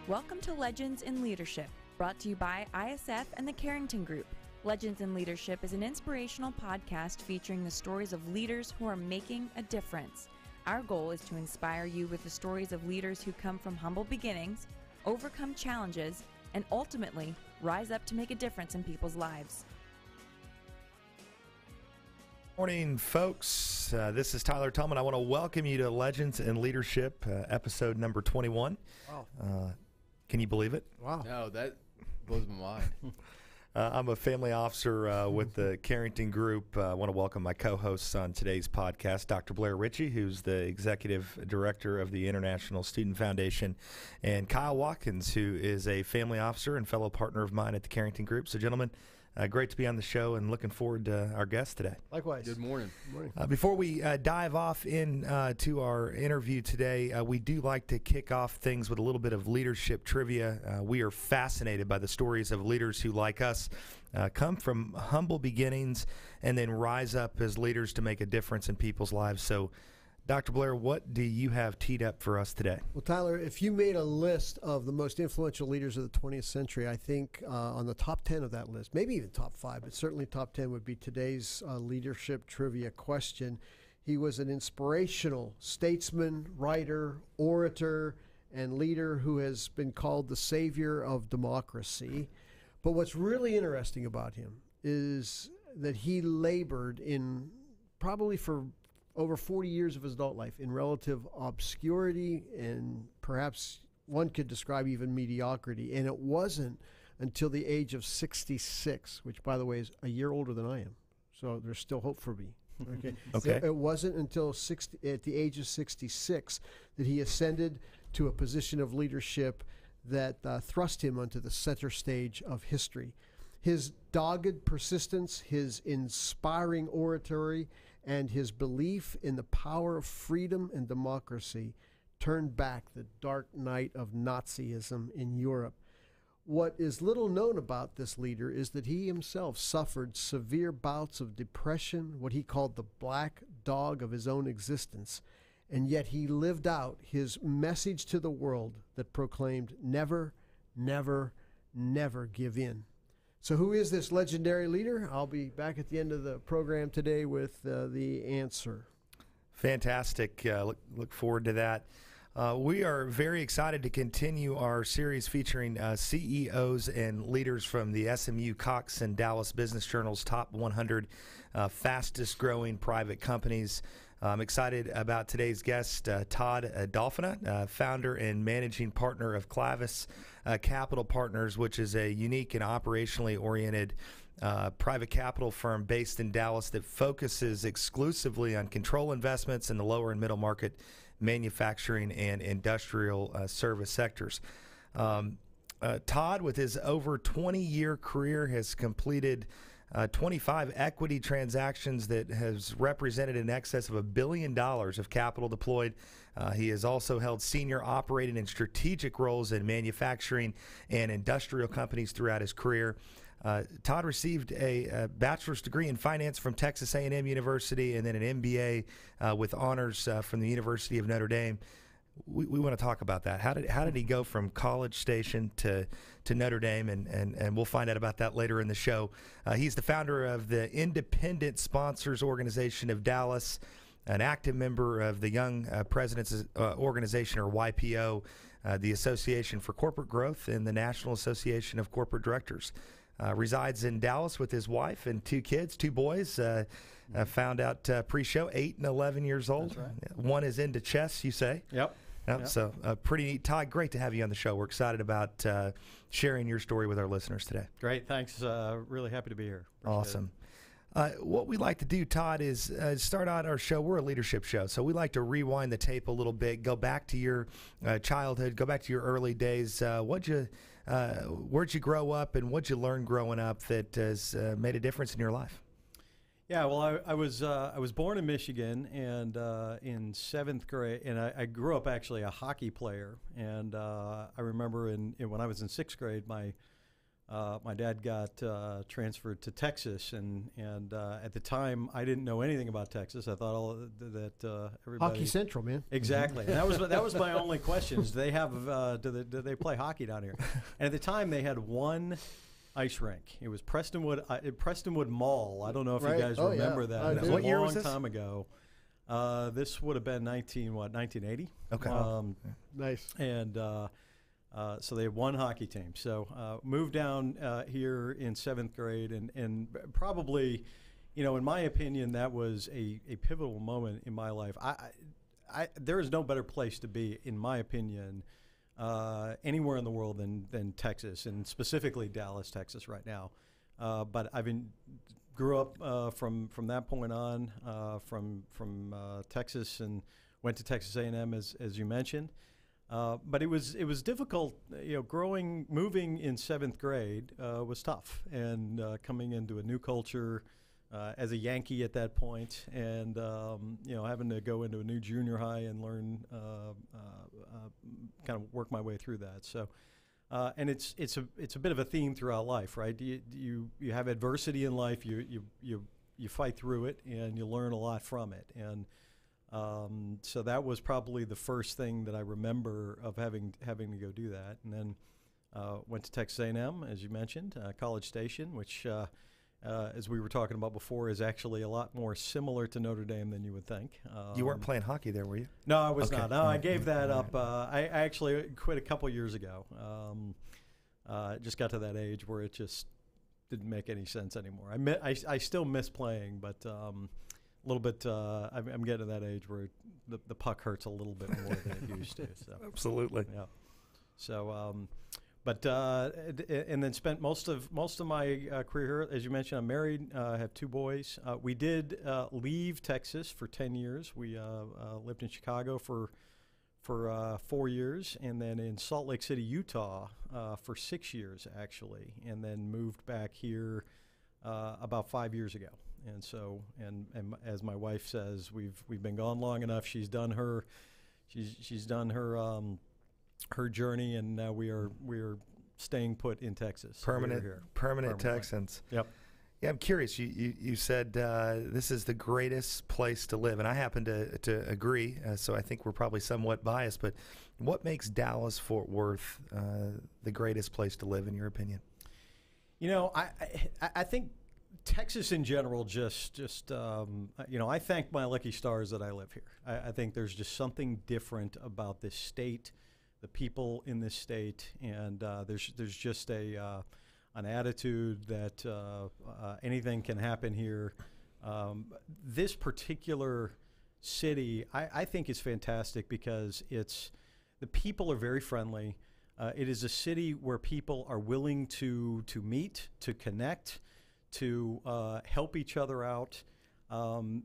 Welcome to Legends in Leadership, brought to you by ISF and the Carrington Group. Legends in Leadership is an inspirational podcast featuring the stories of leaders who are making a difference. Our goal is to inspire you with the stories of leaders who come from humble beginnings, overcome challenges, and ultimately rise up to make a difference in people's lives. Morning, folks. This is Tyler Tillman. I want to welcome you to Legends in Leadership, episode number 21. Wow. Can you believe it? Wow. No, that blows my mind. I'm a family officer with the Carrington Group. I want to welcome my co-hosts on today's podcast, Dr. Blair Ritchie, who's the Executive Director of the International Student Foundation, and Kyle Watkins, who is a family officer and fellow partner of mine at the Carrington Group. So, gentlemen, great to be on the show and looking forward to our guest today. Likewise. Good morning. Good morning. Before we dive off to our interview today, we do like to kick off things with a little bit of leadership trivia. We are fascinated by the stories of leaders who, like us, come from humble beginnings and then rise up as leaders to make a difference in people's lives. So, Dr. Blair, what do you have teed up for us today? Well, Tyler, if you made a list of the most influential leaders of the 20th century, I think on the top 10 of that list, maybe even top 5, but certainly top 10 would be today's leadership trivia question. He was an inspirational statesman, writer, orator, and leader who has been called the savior of democracy. But what's really interesting about him is that he labored in probably for over 40 years of his adult life in relative obscurity and perhaps one could describe even mediocrity. And it wasn't until the age of 66, which, by the way, is a year older than I am. So there's still hope for me. Okay. Okay. It wasn't until at the age of 66 that he ascended to a position of leadership that thrust him onto the center stage of history. His dogged persistence, his inspiring oratory, and his belief in the power of freedom and democracy turned back the dark night of Nazism in Europe. What is little known about this leader is that he himself suffered severe bouts of depression, what he called the black dog of his own existence, and yet he lived out his message to the world that proclaimed, never, never, never give in. So who is this legendary leader? I'll be back at the end of the program today with the answer. Fantastic. Look forward to that. We are very excited to continue our series featuring CEOs and leaders from the SMU, Cox, and Dallas Business Journal's top 100 fastest growing private companies. I'm excited about today's guest, Todd Dauphinais, founder and managing partner of Clavis Capital Partners, which is a unique and operationally oriented private capital firm based in Dallas that focuses exclusively on control investments in the lower and middle market manufacturing and industrial service sectors. Todd, with his over 20-year career, has completed 25 equity transactions that has represented in excess of $1 billion of capital deployed. He has also held senior operating and strategic roles in manufacturing and industrial companies throughout his career. Todd received a bachelor's degree in finance from Texas A&M University and then an MBA with honors from the University of Notre Dame. We want to talk about that. How did he go from College Station to Notre Dame, and we'll find out about that later in the show. He's the founder of the Independent Sponsors Organization of Dallas, an active member of the Young Presidents Organization, or YPO, the Association for Corporate Growth, and the National Association of Corporate Directors. Resides in Dallas with his wife and 2 kids, 2 boys. Found out pre-show, 8 and 11 years old. That's right. One is into chess, you say? Yep. So pretty neat. Todd, great to have you on the show. We're excited about sharing your story with our listeners today. Great. Thanks. Really happy to be here. Appreciate Awesome. What we like to do, Todd, is start out our show. We're a leadership show, so we like to rewind the tape a little bit, go back to your childhood, go back to your early days. Where'd you grow up, and what'd you learn growing up that has made a difference in your life? Yeah, well, I was born in Michigan, and in 7th grade, and I grew up actually a hockey player. And I remember when I was in 6th grade, my my dad got transferred to Texas, and at the time I didn't know anything about Texas. I thought that everybody Hockey Central, man. Exactly. And that was my only question. Do they play hockey down here? And at the time they had one ice rink. It was Prestonwood Mall. I don't know if you guys remember that. It was what a year was long this? time ago. This would have been 1980. Okay. Nice. And so they had one hockey team. So moved down here in 7th grade, and probably, in my opinion, that was a pivotal moment in my life. There is no better place to be, in my opinion, anywhere in the world than Texas, and specifically Dallas, Texas, right now. But grew up from that point on from Texas, and went to Texas A&M as you mentioned. But it was difficult, moving in 7th grade was tough, and coming into a new culture as a Yankee at that point, and having to go into a new junior high and learn, kind of work my way through that. So, and it's a bit of a theme throughout life, right? You have adversity in life, you fight through it, and you learn a lot from it, and so that was probably the first thing that I remember of having to go do that. And then went to Texas A&M, as you mentioned, College Station, which, as we were talking about before, is actually a lot more similar to Notre Dame than you would think. You weren't playing hockey there, were you? No, I was Okay. not. No, I gave that up. I actually quit a couple years ago. Just got to that age where it just didn't make any sense anymore. I still miss playing, but a little bit. I'm getting to that age where the puck hurts a little bit more than it used to. So. Absolutely. Yeah. So, and then spent most of my career here. As you mentioned, I'm married. I have 2 boys. We did leave Texas for 10 years. We lived in Chicago for 4 years, and then in Salt Lake City, Utah, for 6 years actually, and then moved back here about 5 years ago. And so, and as my wife says, we've been gone long enough. She's done her her journey, and now we are staying put in Texas. Permanent Texans. Yep. Yeah, I'm curious. You said this is the greatest place to live, and I happen to agree. So I think we're probably somewhat biased. But what makes Dallas-Fort Worth the greatest place to live, in your opinion? I think Texas in general just I thank my lucky stars that I live here. I think there's just something different about this state, the people in this state, and there's just an attitude that anything can happen here. This particular city, I think, is fantastic because the people are very friendly. It is a city where people are willing to meet, to connect, to help each other out.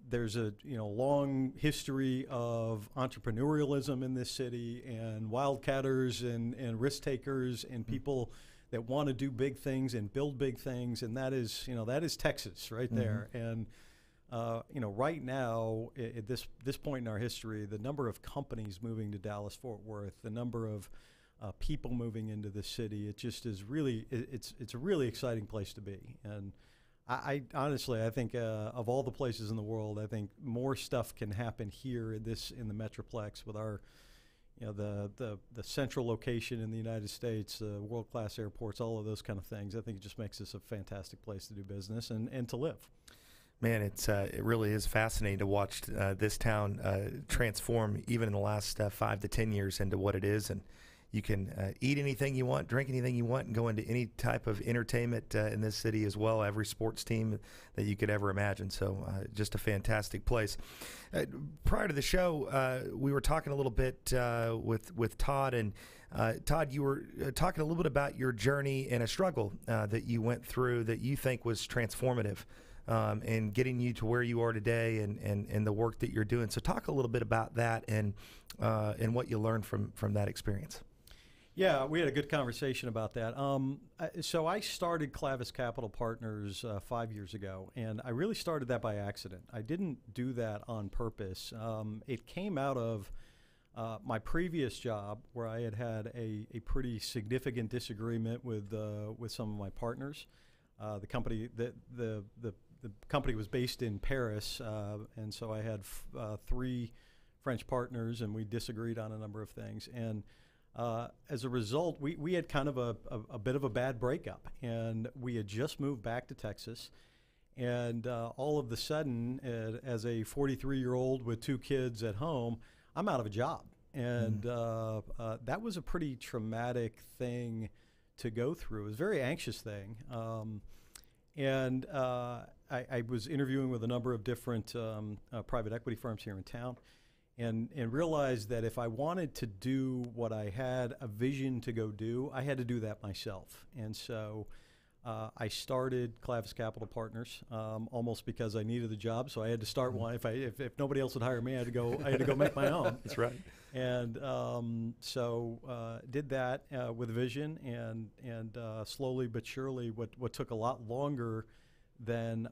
There's a long history of entrepreneurialism in this city, and wildcatters and risk takers and people that want to do big things and build big things, and that is Texas right there. And right now at this point in our history, the number of companies moving to Dallas-Fort Worth, the number of people moving into the city, it just is really it's a really exciting place to be. And I honestly, I think of all the places in the world, I think more stuff can happen here in the Metroplex with our, the central location in the United States, world-class airports, all of those kind of things. I think it just makes this a fantastic place to do business and to live. Man, it really is fascinating to watch this town transform, even in the last 5 to 10 years, into what it is. And you can eat anything you want, drink anything you want, and go into any type of entertainment in this city as well. Every sports team that you could ever imagine. So just a fantastic place. Prior to the show, we were talking a little bit with Todd. And Todd, you were talking a little bit about your journey and a struggle that you went through that you think was transformative and getting you to where you are today and the work that you're doing. So talk a little bit about that and what you learned from that experience. Yeah, we had a good conversation about that. So I started Clavis Capital Partners 5 years ago, and I really started that by accident. I didn't do that on purpose. It came out of My previous job, where I had a pretty significant disagreement with some of my partners, the company the company was based in Paris, and so I had 3 French partners, and we disagreed on a number of things. And as a result, we had kind of a bit of a bad breakup, and we had just moved back to Texas. And all of a sudden, as a 43-year-old with 2 kids at home, I'm out of a job. And that was a pretty traumatic thing to go through. It was a very anxious thing. And I was interviewing with a number of different private equity firms here in town, and realized that if I wanted to do what I had a vision to go do, I had to do that myself. And so I started Clavis Capital Partners almost because I needed the job, so I had to start one. If nobody else would hire me, I had to go make my own. That's right. And so did that with vision, and slowly but surely, what took a lot longer than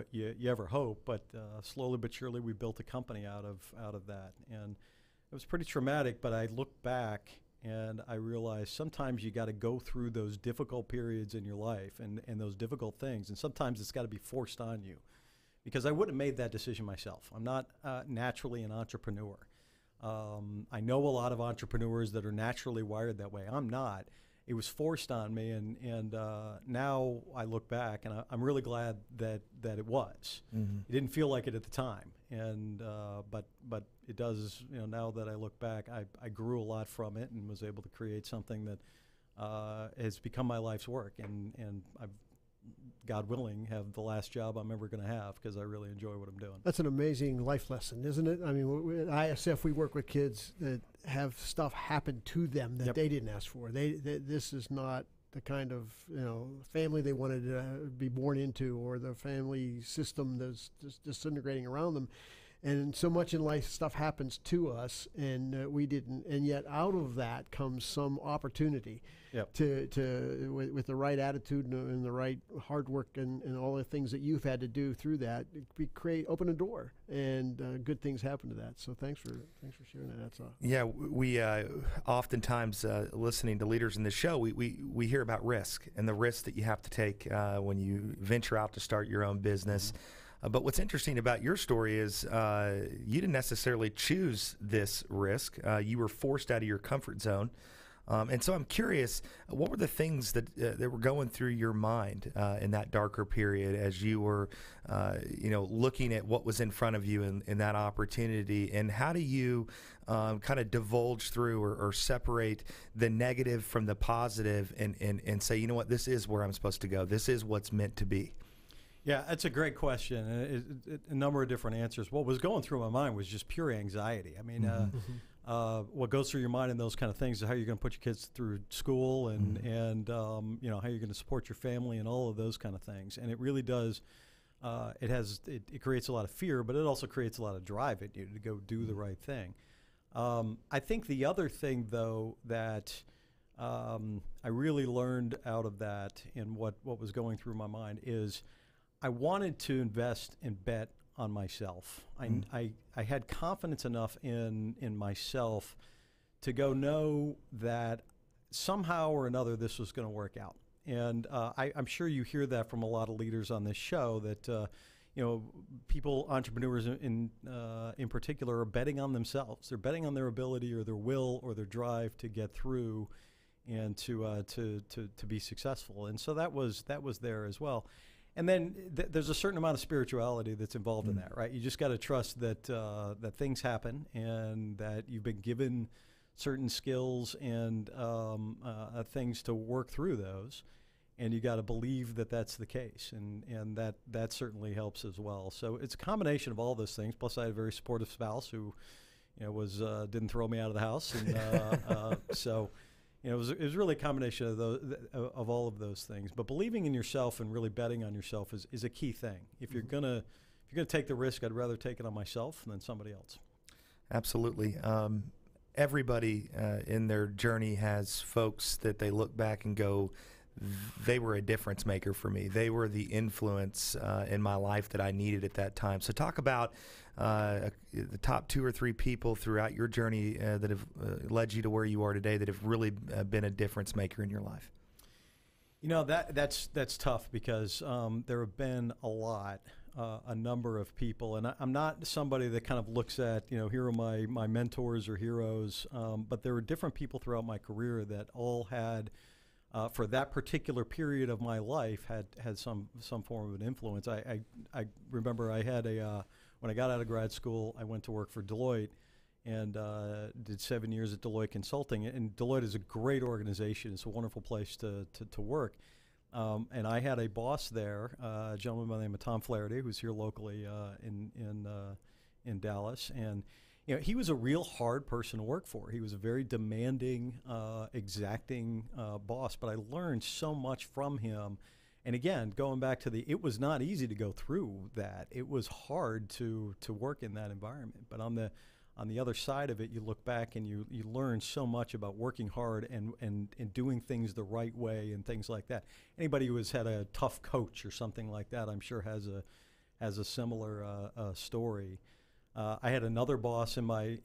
you ever hope, but slowly but surely we built a company out of that, and it was pretty traumatic. But I look back and I realized sometimes you got to go through those difficult periods in your life and those difficult things, and sometimes it's got to be forced on you, because I wouldn't have made that decision myself. I'm not naturally an entrepreneur. I know a lot of entrepreneurs that are naturally wired that way. I'm not. It was forced on me, and now I look back, and I'm really glad that it was. Mm-hmm. It didn't feel like it at the time, and but it does. Now that I look back, I grew a lot from it and was able to create something that has become my life's work, and I've, God willing, have the last job I'm ever going to have, because I really enjoy what I'm doing. That's an amazing life lesson, isn't it? I mean, at ISF, we work with kids that have stuff happen to them that they didn't ask for. This is not the kind of family they wanted to be born into, or the family system that's just disintegrating around them. And so much in life, stuff happens to us, and we didn't. And yet, out of that comes some opportunity to with the right attitude and the right hard work and all the things that you've had to do through that, open a door, and good things happen to that. So thanks for sharing that. That's yeah. We oftentimes listening to leaders in the show, we hear about risk and the risk that you have to take when you venture out to start your own business. Mm-hmm. But what's interesting about your story is you didn't necessarily choose this risk. You were forced out of your comfort zone. And so I'm curious, what were the things that were going through your mind in that darker period as you were, looking at what was in front of you in that opportunity? And how do you kind of divulge through or separate the negative from the positive and say, you know what, this is where I'm supposed to go. This is what's meant to be. Yeah, that's a great question, and a number of different answers. What was going through my mind was just pure anxiety. I mean, what goes through your mind in those kind of things is how you're going to put your kids through school, and how you're going to support your family, and all of those kind of things. And it really does. It creates a lot of fear, but it also creates a lot of drive in you to go do the right thing. I think the other thing, though, that I really learned out of that, and what was going through my mind is, I wanted to invest and bet on myself. I had confidence enough in myself to go know that somehow or another this was going to work out. And I'm sure you hear that from a lot of leaders on this show, that people, entrepreneurs in particular, are betting on themselves. They're betting on their ability or their will or their drive to get through and to be successful. And so that was there as well. And then there's a certain amount of spirituality that's involved in that, right? You just got to trust that that things happen, and that you've been given certain skills and things to work through those, and you got to believe that that's the case, and that certainly helps as well. So it's a combination of all those things. Plus, I had a very supportive spouse who, didn't throw me out of the house, and so. It was really a combination of all of those things. But believing in yourself and really betting on yourself is a key thing. If you're gonna take the risk, I'd rather take it on myself than somebody else. Absolutely. Everybody in their journey has folks that they look back and go, they were a difference maker for me. They were the influence in my life that I needed at that time. So talk about the top 2 or 3 people throughout your journey that have led you to where you are today that have really been a difference maker in your life. You know, that's tough because there have been a number of people, and I'm not somebody that kind of looks at, here are my mentors or heroes, but there were different people throughout my career that all had, for that particular period of my life, had some form of an influence. I remember I had when I got out of grad school, I went to work for Deloitte and did 7 years at Deloitte Consulting. And Deloitte is a great organization. It's a wonderful place to work. And I had a boss there, a gentleman by the name of Tom Flaherty, who's here locally in Dallas. And he was a real hard person to work for. He was a very demanding, exacting boss. But I learned so much from him. And again, going back to it was not easy to go through that. It was hard to work in that environment. But on the other side of it, you look back and you learn so much about working hard and doing things the right way and things like that. Anybody who has had a tough coach or something like that, I'm sure has a similar story. I had another boss in my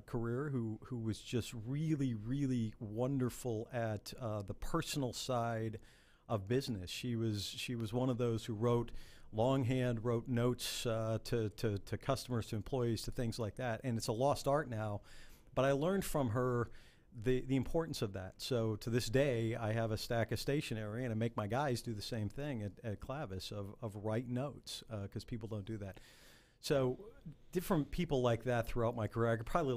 career who was just really, really wonderful at the personal side of business. She was one of those who wrote notes to customers, to employees, to things like that. And it's a lost art now, but I learned from her the importance of that. So to this day, I have a stack of stationery, and I make my guys do the same thing at Clavis of write notes, because people don't do that. So different people like that throughout my career. I could probably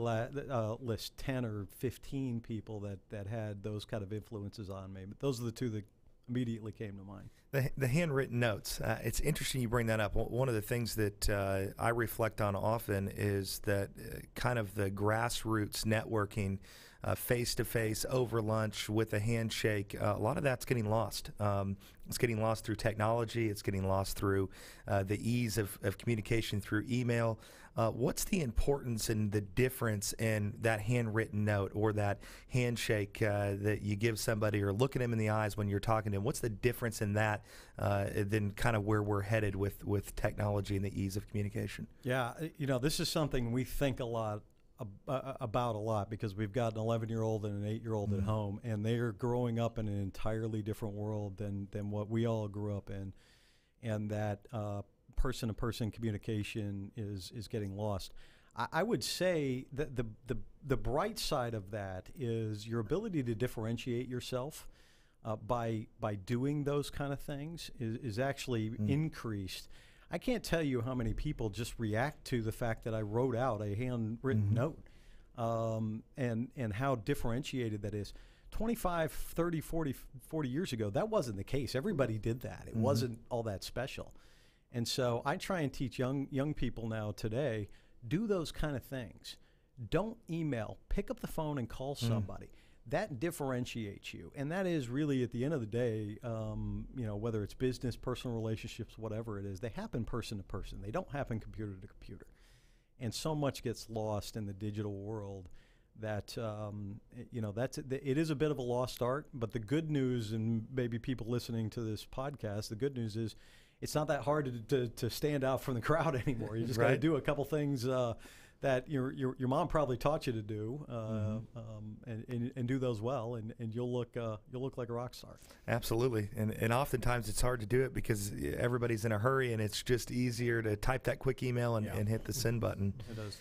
list 10 or 15 people that had those kind of influences on me, but those are the two that immediately came to mind. The handwritten notes. It's interesting you bring that up. One of the things that I reflect on often is that kind of the grassroots networking, face-to-face, over lunch, with a handshake, a lot of that's getting lost. It's getting lost through technology. It's getting lost through the ease of communication through email. What's the importance and the difference in that handwritten note or that handshake that you give somebody, or looking them in the eyes when you're talking to them? What's the difference in that than kind of where we're headed with technology and the ease of communication? Yeah, this is something we think a lot about a lot, because we've got an 11-year-old and an 8-year-old at home, and they're growing up in an entirely different world than what we all grew up in, and that person-to-person communication is getting lost. I would say that the bright side of that is your ability to differentiate yourself by doing those kind of things is actually increased. I can't tell you how many people just react to the fact that I wrote out a handwritten note, and how differentiated that is. 25, 30, 40 years ago, that wasn't the case. Everybody did that. It wasn't all that special. And so I try and teach young people now today, do those kind of things. Don't email. Pick up the phone and call somebody. That differentiates you. And that is really, at the end of the day, whether it's business, personal relationships, whatever it is, they happen person to person. They don't happen computer to computer. And so much gets lost in the digital world that, it is a bit of a lost art. But the good news, and maybe people listening to this podcast, the good news is it's not that hard to stand out from the crowd anymore. You just got to do a couple things that your mom probably taught you to do, and do those well, and you'll look like a rock star. Absolutely, and oftentimes it's hard to do it because everybody's in a hurry, and it's just easier to type that quick email and hit the send button. It does.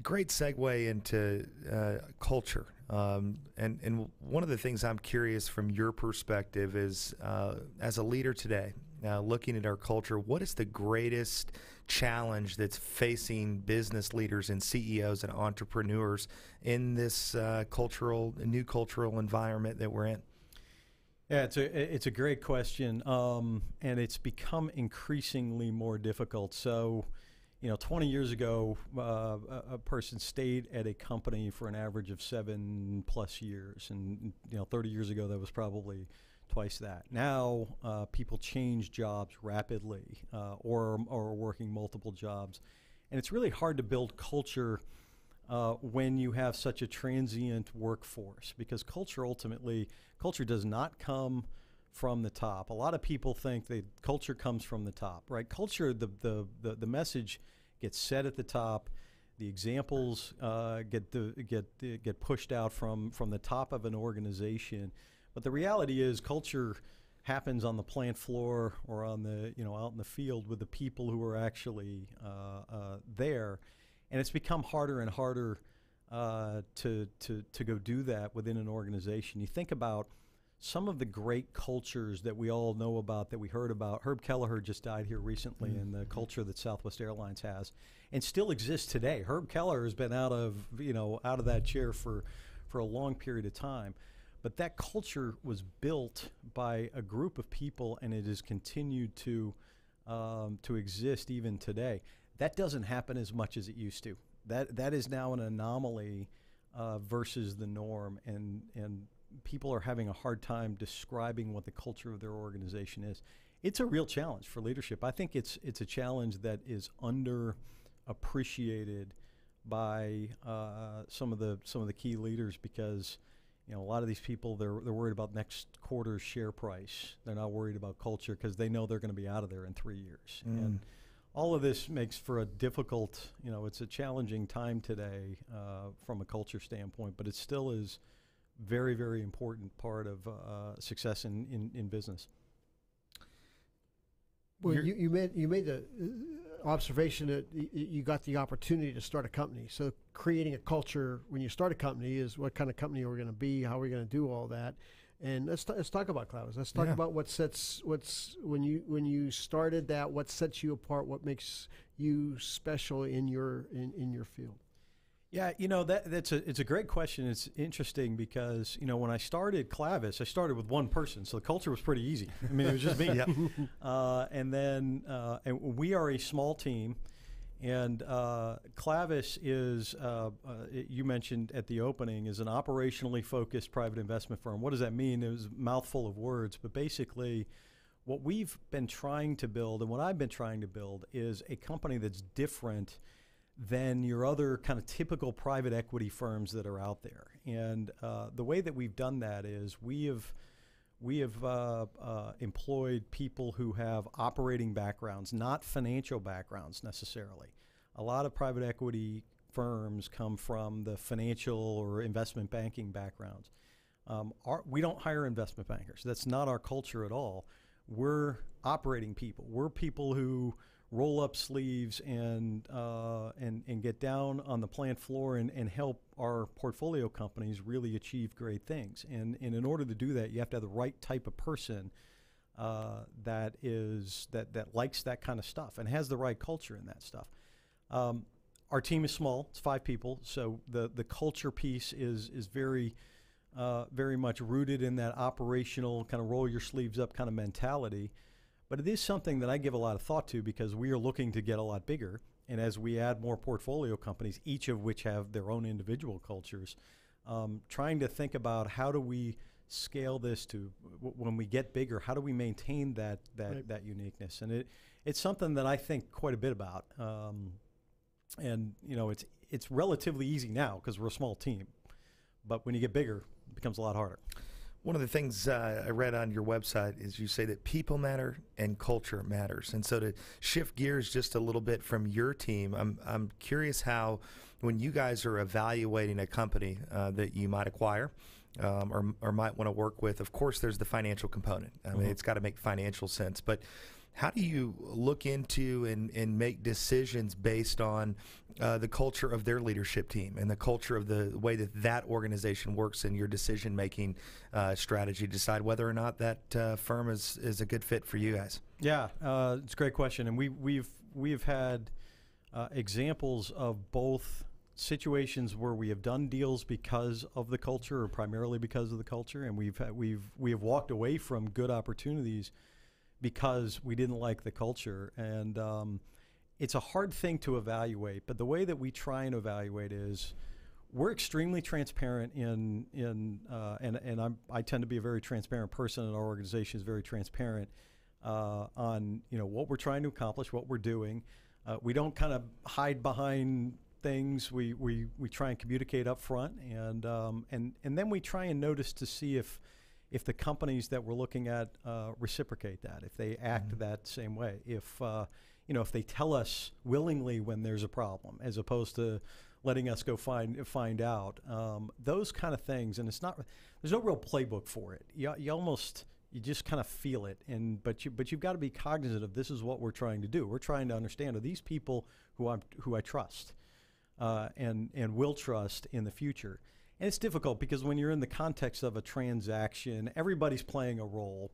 Great segue into culture. And one of the things I'm curious from your perspective is, as a leader today, looking at our culture, what is the greatest challenge that's facing business leaders and CEOs and entrepreneurs in this new cultural environment that we're in? Yeah, it's a great question, and it's become increasingly more difficult. So, 20 years ago, a person stayed at a company for an average of 7+ years. And, 30 years ago, that was probably twice that. Now, people change jobs rapidly, or are working multiple jobs. And it's really hard to build culture when you have such a transient workforce, because culture does not come from the top. A lot of people think that culture comes from the top, right? Culture, the message gets set at the top. The examples get pushed out from the top of an organization. But the reality is culture happens on the plant floor or on the, out in the field with the people who are actually there. And it's become harder and harder to go do that within an organization. You think about some of the great cultures that we all know about, that we heard about. Herb Kelleher just died here recently, and the culture that Southwest Airlines has, and still exists today. Herb Kelleher has been out of that chair for a long period of time. But that culture was built by a group of people, and it has continued to exist even today. That doesn't happen as much as it used to. That is now an anomaly versus the norm, and people are having a hard time describing what the culture of their organization is. It's a real challenge for leadership. I think it's a challenge that is underappreciated by some of the key leaders, because a lot of these people, they're worried about next quarter's share price. They're not worried about culture because they know they're going to be out of there in 3 years. And all of this makes for a difficult, it's a challenging time today from a culture standpoint, but it still is very, very important part of success in business. Well, you made the observation that you got the opportunity to start a company. So creating a culture when you start a company is what kind of company are we going to be, how are we going to do all that. And let's talk about Clavis. Let's talk about when you started that, what sets you apart, what makes you special in your field. Yeah, it's a great question. It's interesting because when I started Clavis, I started with one person, so the culture was pretty easy. I mean, it was just me. And then we are a small team, and Clavis is, you mentioned at the opening, is an operationally focused private investment firm. What does that mean? It was a mouthful of words, but basically, what we've been trying to build, and what I've been trying to build, is a company that's different than your other kind of typical private equity firms that are out there. And the way that we've done that is we have employed people who have operating backgrounds, not financial backgrounds necessarily. A lot of private equity firms come from the financial or investment banking backgrounds. We don't hire investment bankers. That's not our culture at all. We're operating people. We're people who roll up sleeves and get down on the plant floor and help our portfolio companies really achieve great things. And in order to do that, you have to have the right type of person that likes that kind of stuff and has the right culture in that stuff. Our team is small; it's 5 people, so the culture piece is very much rooted in that operational kind of roll your sleeves up kind of mentality. But it is something that I give a lot of thought to because we are looking to get a lot bigger. And as we add more portfolio companies, each of which have their own individual cultures, trying to think about how do we scale this to, when we get bigger, how do we maintain that uniqueness? And it's something that I think quite a bit about. And it's relatively easy now because we're a small team. But when you get bigger, it becomes a lot harder. One of the things I read on your website is you say that people matter and culture matters. And so to shift gears just a little bit from your team, I'm curious how, when you guys are evaluating a company that you might acquire or might want to work with, of course, there's the financial component. I mean, it's got to make financial sense. But how do you look into and make decisions based on the culture of their leadership team and the culture of the way that organization works in your decision-making strategy to decide whether or not that firm is a good fit for you guys? Yeah, it's a great question. And we've had examples of both situations where we have done deals because of the culture or primarily because of the culture, and we have walked away from good opportunities because we didn't like the culture. And it's a hard thing to evaluate, but the way that we try and evaluate is we're extremely transparent and I tend to be a very transparent person, and our organization is very transparent on what we're trying to accomplish, what we're doing. We don't kind of hide behind things we try and communicate up front, and then we try and notice to see if the companies that we're looking at reciprocate that, if they act that same way, if if they tell us willingly when there's a problem, as opposed to letting us go find out, those kind of things. And there's no real playbook for it. You just kind of feel it, but you've got to be cognizant of, this is what we're trying to do. We're trying to understand, are these people who I trust and will trust in the future? And it's difficult because when you're in the context of a transaction, everybody's playing a role.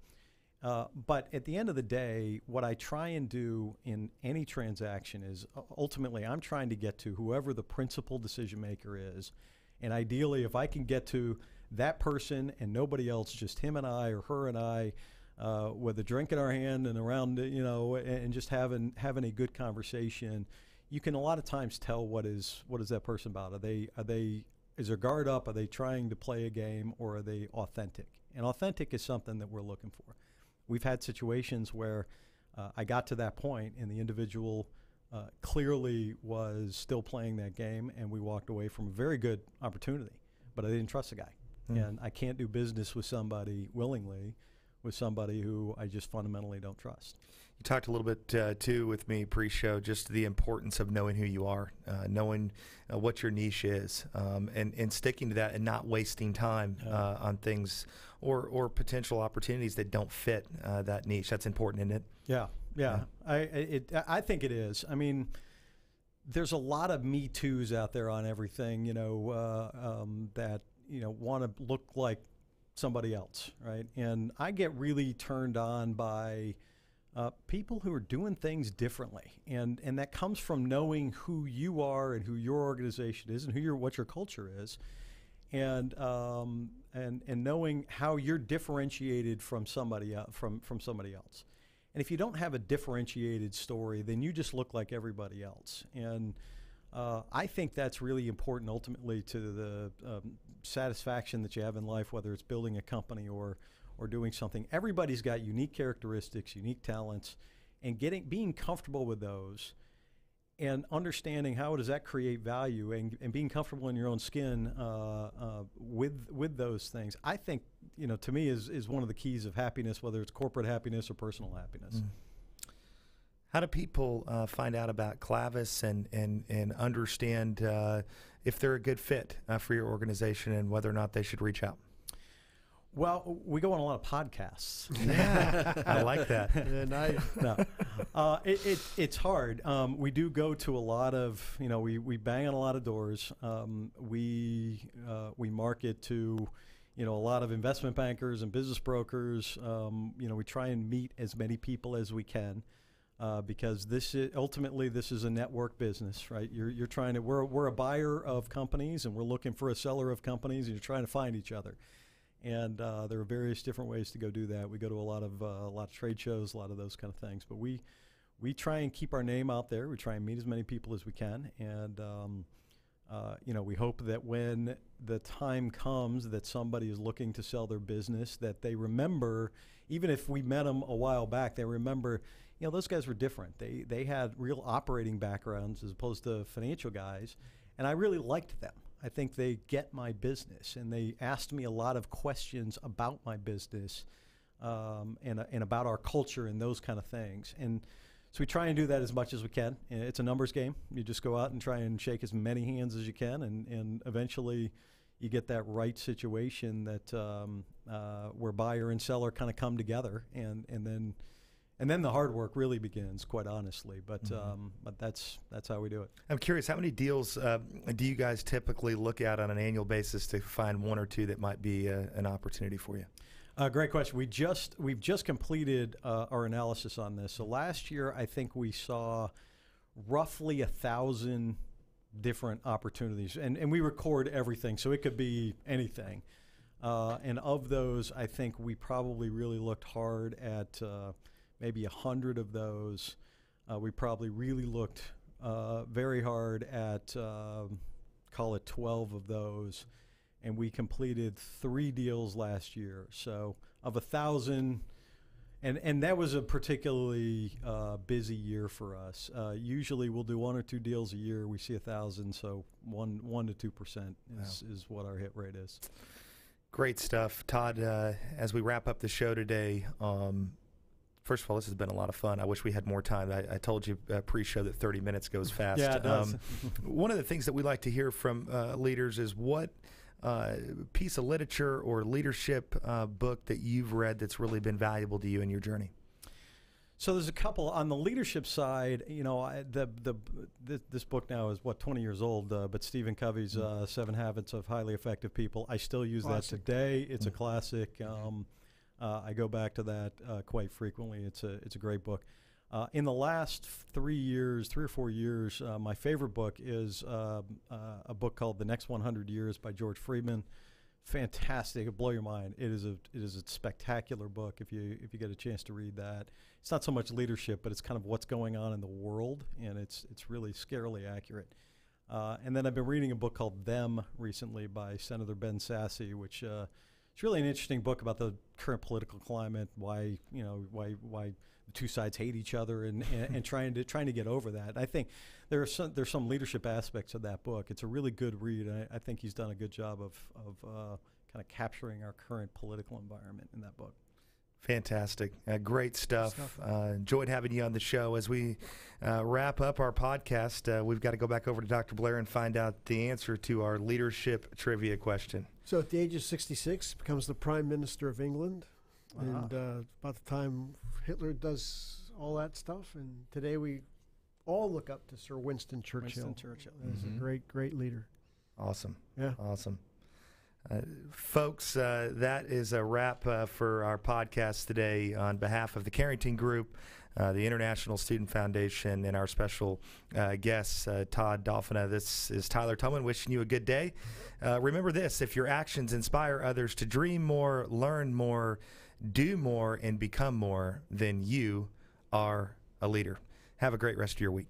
But at the end of the day, what I try and do in any transaction is ultimately I'm trying to get to whoever the principal decision maker is. And ideally, if I can get to that person and nobody else, just him and I or her and I, with a drink in our hand and around, and just having a good conversation, you can a lot of times tell what is that person about. Is their guard up? Are they trying to play a game, or are they authentic? And authentic is something that we're looking for. We've had situations where I got to that point and the individual clearly was still playing that game, and we walked away from a very good opportunity, but I didn't trust the guy. And I can't do business with somebody willingly, with somebody who I just fundamentally don't trust. You talked a little bit too with me pre-show, just the importance of knowing who you are, knowing what your niche is, and sticking to that and not wasting time on things or potential opportunities that don't fit that niche. That's important, isn't it? Yeah. I think it is. I mean, there's a lot of Me Too's out there on everything, that want to look like somebody else, right? And I get really turned on by people who are doing things differently, and that comes from knowing who you are and who your organization is and what your culture is, and knowing how you're differentiated from somebody from somebody else. And if you don't have a differentiated story, then you just look like everybody else. And I think that's really important ultimately to the satisfaction that you have in life, whether it's building a company or doing something. Everybody's got unique characteristics, unique talents, and being comfortable with those and understanding how does that create value, and being comfortable in your own skin with those things, I think, to me is one of the keys of happiness, whether it's corporate happiness or personal happiness. How do people find out about Clavis and understand if they're a good fit for your organization and whether or not they should reach out? Well, we go on a lot of podcasts. Yeah, I like that. It's hard. We do go to a lot of, we bang on a lot of doors. We market to, a lot of investment bankers and business brokers. We try and meet as many people as we can. Because ultimately this is a network business, right? You're trying to, we're a buyer of companies and we're looking for a seller of companies, and you're trying to find each other. And there are various different ways to go do that. We go to a lot of trade shows, a lot of those kind of things. But we try and keep our name out there. We try and meet as many people as we can. And we hope that when the time comes that somebody is looking to sell their business, that they remember, even if we met them a while back, they remember, those guys were different. They had real operating backgrounds as opposed to financial guys, and I really liked them. I think they get my business, and they asked me a lot of questions about my business and about our culture and those kind of things. And so we try and do that as much as we can. And it's a numbers game. You just go out and try and shake as many hands as you can, and eventually you get that right situation that where buyer and seller kind of come together, and then the hard work really begins, quite honestly. But that's how we do it. I'm curious, how many deals do you guys typically look at on an annual basis to find one or two that might be an opportunity for you? Great question. We've just completed our analysis on this. So last year, I think we saw roughly 1,000 different opportunities, and we record everything, so it could be anything. And of those, I think we probably really looked hard at maybe 100 of those. We probably really looked very hard at, call it 12 of those, and we completed 3 deals last year. So of 1,000, And that was a particularly busy year for us. Usually we'll do 1 or 2 deals a year. We see 1,000, so 1 to 2% is what our hit rate is. Great stuff. Todd, as we wrap up the show today, first of all, this has been a lot of fun. I wish we had more time. I told you pre-show that 30 minutes goes fast. Yeah, it does. One of the things that we like to hear from leaders is what piece of literature or leadership book that you've read that's really been valuable to you in your journey. So there's a couple on the leadership side. You know, this book now is 20 years old, but Stephen Covey's 7 Habits of Highly Effective People. I still use that today. It's a classic. I go back to that quite frequently. It's a great book. In the last 3 or 4 years, my favorite book is a book called The Next 100 Years by George Friedman. Fantastic! It'll blow your mind. It is a spectacular book if you get a chance to read that. It's not so much leadership, but it's kind of what's going on in the world, and it's really scarily accurate. And then I've been reading a book called Them recently by Senator Ben Sasse, which it's really an interesting book about the current political climate, why the two sides hate each other, and trying to get over that. I think there's some leadership aspects of that book. It's a really good read. I think he's done a good job of kind of capturing our current political environment in that book. Fantastic. Great stuff. Enjoyed having you on the show. As we wrap up our podcast, we've got to go back over to Dr. Blair and find out the answer to our leadership trivia question. So at the age of 66, becomes the Prime Minister of England. Wow. And about the time Hitler does all that stuff. And today we all look up to Sir Winston Churchill. As a great, great leader. Awesome. Yeah. Awesome. Folks, that is a wrap for our podcast today. On behalf of the Carrington Group, the International Student Foundation, and our special guest, Todd Dauphinais, this is Tyler Tubman wishing you a good day. Remember this: if your actions inspire others to dream more, learn more, do more, and become more, then you are a leader. Have a great rest of your week.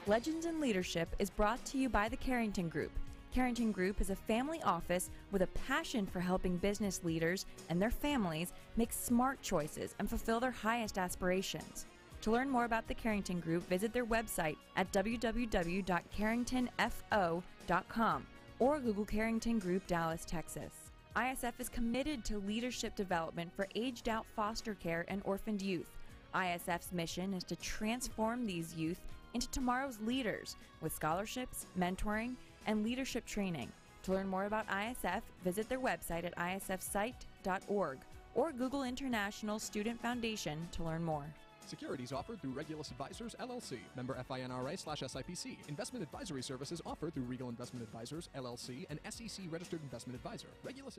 Legends in Leadership is brought to you by the Carrington Group. Carrington Group is a family office with a passion for helping business leaders and their families make smart choices and fulfill their highest aspirations. To learn more about the Carrington Group, visit their website at www.carringtonfo.com or Google Carrington Group Dallas, Texas. ISF is committed to leadership development for aged-out foster care and orphaned youth. ISF's mission is to transform these youth into tomorrow's leaders with scholarships, mentoring, and leadership training. To learn more about ISF, visit their website at isfsite.org or Google International Student Foundation to learn more. Securities offered through Regulus Advisors, LLC. Member FINRA/SIPC. Investment advisory services offered through Regal Investment Advisors, LLC, and SEC Registered Investment Advisor. Regulus